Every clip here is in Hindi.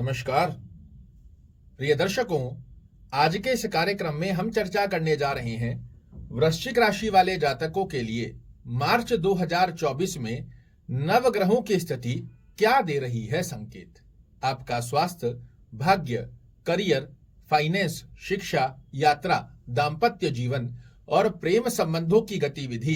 नमस्कार प्रिय दर्शकों, आज के इस कार्यक्रम में हम चर्चा करने जा रहे हैं वृश्चिक राशि वाले जातकों के लिए मार्च 2024 में नवग्रहों की स्थिति क्या दे रही है संकेत। आपका स्वास्थ्य, भाग्य, करियर, फाइनेंस, शिक्षा, यात्रा, दाम्पत्य जीवन और प्रेम संबंधों की गतिविधि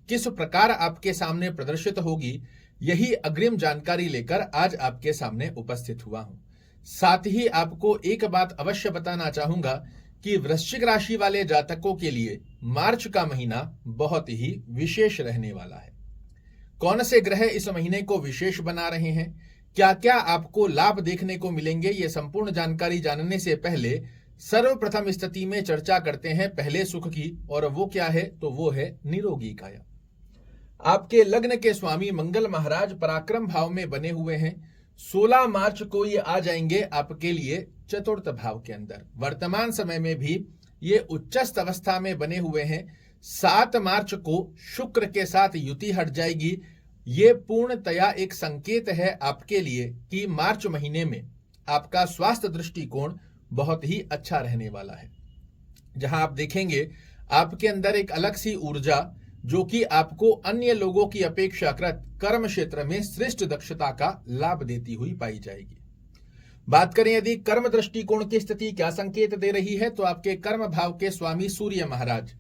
किस प्रकार आपके सामने प्रदर्शित होगी, यही अग्रिम जानकारी लेकर आज आपके सामने उपस्थित हुआ हूं। साथ ही आपको एक बात अवश्य बताना चाहूंगा कि वृश्चिक राशि वाले जातकों के लिए मार्च का महीना बहुत ही विशेष रहने वाला है। कौन से ग्रह इस महीने को विशेष बना रहे हैं, क्या क्या आपको लाभ देखने को मिलेंगे, ये संपूर्ण जानकारी जानने से पहले सर्वप्रथम स्थिति में चर्चा करते हैं पहले सुख की, और वो क्या है तो वो है निरोगी काया। आपके लग्न के स्वामी मंगल महाराज पराक्रम भाव में बने हुए हैं। 16 मार्च को ये आ जाएंगे आपके लिए चतुर्थ भाव के अंदर। वर्तमान समय में भी ये उच्चस्थ अवस्था में बने हुए हैं। 7 मार्च को शुक्र के साथ युति हट जाएगी। ये पूर्णतया एक संकेत है आपके लिए कि मार्च महीने में आपका स्वास्थ्य दृष्टिकोण बहुत ही अच्छा रहने वाला है, जहां आप देखेंगे आपके अंदर एक अलग सी ऊर्जा जो कि आपको अन्य लोगों की अपेक्षाकृत कर्म क्षेत्र में श्रेष्ठ दक्षता का लाभ देती हुई पाई जाएगी। बात करें यदि कर्म दृष्टिकोण की स्थिति क्या संकेत दे रही है, तो आपके कर्म भाव के स्वामी सूर्य महाराज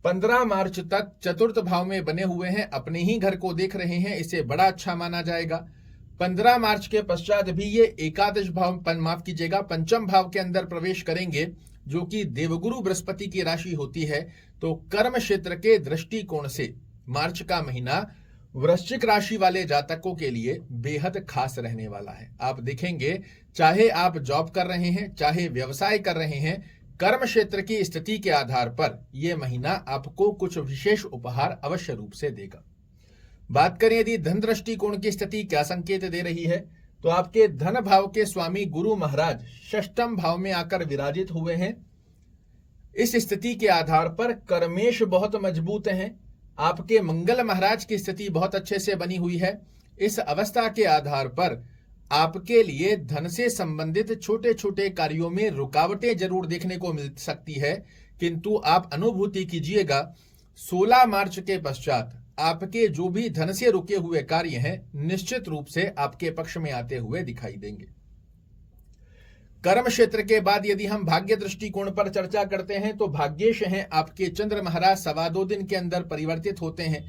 15 मार्च तक चतुर्थ भाव में बने हुए हैं, अपने ही घर को देख रहे हैं। इसे बड़ा अच्छा माना जाएगा। 15 मार्च के पश्चात भी ये एकादश भाव, पंचम भाव के अंदर प्रवेश करेंगे, जो कि देवगुरु बृहस्पति की राशि होती है। तो कर्म क्षेत्र के दृष्टिकोण से मार्च का महीना वृश्चिक राशि वाले जातकों के लिए बेहद खास रहने वाला है। आप देखेंगे चाहे आप जॉब कर रहे हैं, चाहे व्यवसाय कर रहे हैं, कर्म क्षेत्र की स्थिति के आधार पर यह महीना आपको कुछ विशेष उपहार अवश्य रूप से देगा। बात करें यदि धन दृष्टिकोण की स्थिति क्या संकेत दे रही है, तो आपके धन भाव के स्वामी गुरु महाराज षष्ठम भाव में आकर विराजित हुए हैं। इस स्थिति के आधार पर कर्मेश बहुत मजबूत हैं। आपके मंगल महाराज की स्थिति बहुत अच्छे से बनी हुई है। इस अवस्था के आधार पर आपके लिए धन से संबंधित छोटे छोटे कार्यों में रुकावटें जरूर देखने को मिल सकती है, किंतु आप अनुभूति कीजिएगा 16 मार्च के पश्चात आपके जो भी धन से रुके हुए कार्य हैं निश्चित रूप से आपके पक्ष में आते हुए दिखाई देंगे। कर्म क्षेत्र के बाद यदि हम भाग्य दृष्टिकोण पर चर्चा करते हैं, तो भाग्येश हैं आपके चंद्र महाराज 2.25 दिन के अंदर परिवर्तित होते हैं।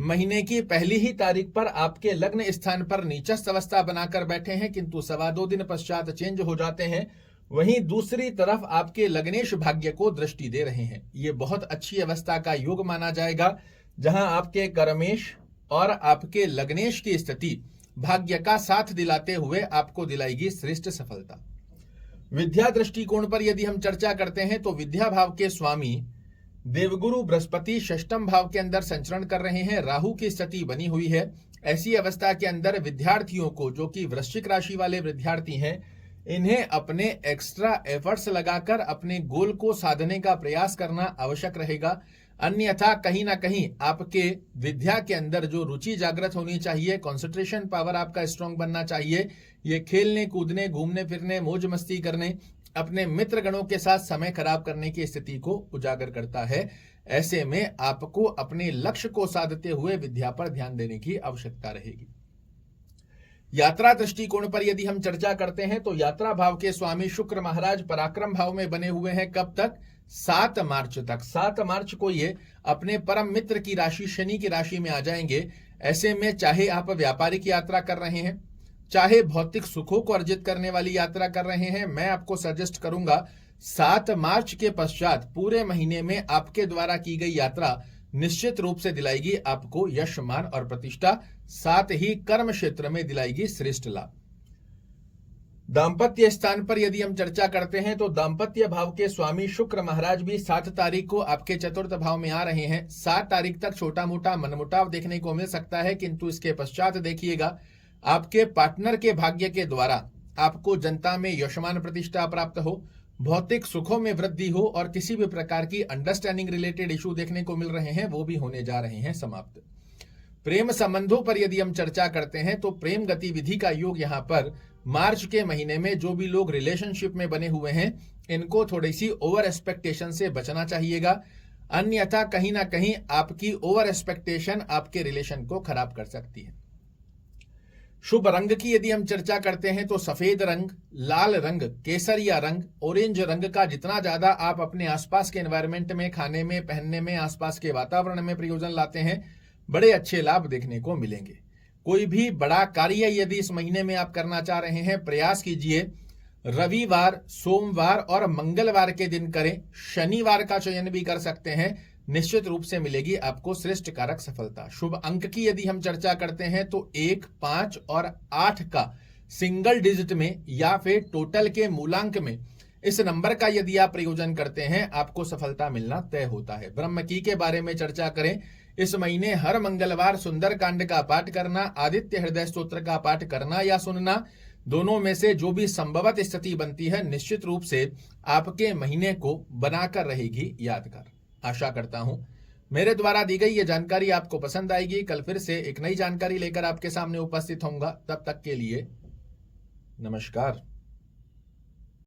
महीने की पहली ही तारीख पर आपके लग्न स्थान पर नीचस्थ अवस्था बनाकर बैठे हैं, किंतु 2.25 दिन पश्चात चेंज हो जाते हैं। वहीं दूसरी तरफ आपके लग्नेश भाग्य को दृष्टि दे रहे हैं। ये बहुत अच्छी अवस्था का योग माना जाएगा, जहां आपके कर्मेश और आपके लग्नेश की स्थिति भाग्य का साथ दिलाते हुए आपको दिलाएगी श्रेष्ठ सफलता। विद्या दृष्टिकोण पर यदि हम चर्चा करते हैं, तो विद्या भाव के स्वामी देवगुरु बृहस्पति षष्ठम भाव के अंदर संचरण कर रहे हैं। राहु की स्थिति बनी हुई है। ऐसी अवस्था के अंदर विद्यार्थियों को, जो कि वृश्चिक राशि वाले विद्यार्थी हैं, इन्हें अपने एक्स्ट्रा एफर्ट्स लगाकर अपने गोल को साधने का प्रयास करना आवश्यक रहेगा। अन्यथा कहीं ना कहीं आपके विद्या के अंदर जो रुचि जागृत होनी चाहिए, कंसंट्रेशन पावर आपका स्ट्रांग बनना चाहिए, ये खेलने कूदने, घूमने फिरने, मौज मस्ती करने, अपने मित्र गणों के साथ समय खराब करने की स्थिति को उजागर करता है। ऐसे में आपको अपने लक्ष्य को साधते हुए विद्या पर ध्यान देने की आवश्यकता रहेगी। यात्रा दृष्टिकोण पर यदि हम चर्चा करते हैं, तो यात्रा भाव के स्वामी शुक्र महाराज पराक्रम भाव में बने हुए हैं। कब तक? 7 मार्च तक। 7 मार्च को ये अपने परम मित्र की राशि शनि की राशि में आ जाएंगे। ऐसे में चाहे आप व्यापारिक यात्रा कर रहे हैं, चाहे भौतिक सुखों को अर्जित करने वाली यात्रा कर रहे हैं, मैं आपको सजेस्ट करूंगा 7 मार्च के पश्चात पूरे महीने में आपके द्वारा की गई यात्रा निश्चित रूप से दिलाएगी आपको यश, मान और प्रतिष्ठा, साथ ही कर्म क्षेत्र में दिलाएगी श्रेष्ठ लाभ। दाम्पत्य स्थान पर यदि हम चर्चा करते हैं, तो दाम्पत्य भाव के स्वामी शुक्र महाराज भी 7 तारीख को आपके चतुर्थ भाव में आ रहे हैं। 7 तारीख तक छोटा मोटा मनमुटाव देखने को मिल सकता है, किंतु इसके पश्चात देखिएगा आपके पार्टनर के भाग्य के द्वारा आपको जनता में यशमान प्रतिष्ठा प्राप्त हो, भौतिक सुखों में वृद्धि हो, और किसी भी प्रकार की अंडरस्टैंडिंग रिलेटेड इशू देखने को मिल रहे हैं, वो भी होने जा रहे हैं समाप्त। प्रेम संबंधों पर यदि हम चर्चा करते हैं, तो प्रेम गतिविधि का योग यहाँ पर मार्च के महीने में जो भी लोग रिलेशनशिप में बने हुए हैं, इनको थोड़ी सी ओवर एक्सपेक्टेशन से बचना चाहिएगा, अन्यथा कहीं ना कहीं आपकी ओवर एक्सपेक्टेशन आपके रिलेशन को खराब कर सकती है। शुभ रंग की यदि हम चर्चा करते हैं तो सफेद रंग, लाल रंग, केसरिया रंग, ऑरेंज रंग का जितना ज्यादा आप अपने आसपास के एनवायरनमेंट में, खाने में, पहनने में, आसपास के वातावरण में प्रयोजन लाते हैं, बड़े अच्छे लाभ देखने को मिलेंगे। कोई भी बड़ा कार्य यदि इस महीने में आप करना चाह रहे हैं, प्रयास कीजिए रविवार, सोमवार और मंगलवार के दिन करें। शनिवार का चयन भी कर सकते हैं, निश्चित रूप से मिलेगी आपको श्रेष्ठ कारक सफलता। शुभ अंक की यदि हम चर्चा करते हैं तो 1, 5 और 8 का सिंगल डिजिट में या फिर टोटल के मूलांक में इस नंबर का यदि आप प्रयोजन करते हैं, आपको सफलता मिलना तय होता है। ब्रह्म की के बारे में चर्चा करें, इस महीने हर मंगलवार सुंदरकांड का पाठ करना, आदित्य हृदय स्तोत्र का पाठ करना या सुनना, दोनों में से जो भी संभवत स्थिति बनती है, निश्चित रूप से आपके महीने को बनाकर रहेगी यादगार। आशा करता हूं मेरे द्वारा दी गई ये जानकारी आपको पसंद आएगी। कल फिर से एक नई जानकारी लेकर आपके सामने उपस्थित होऊंगा। तब तक के लिए नमस्कार।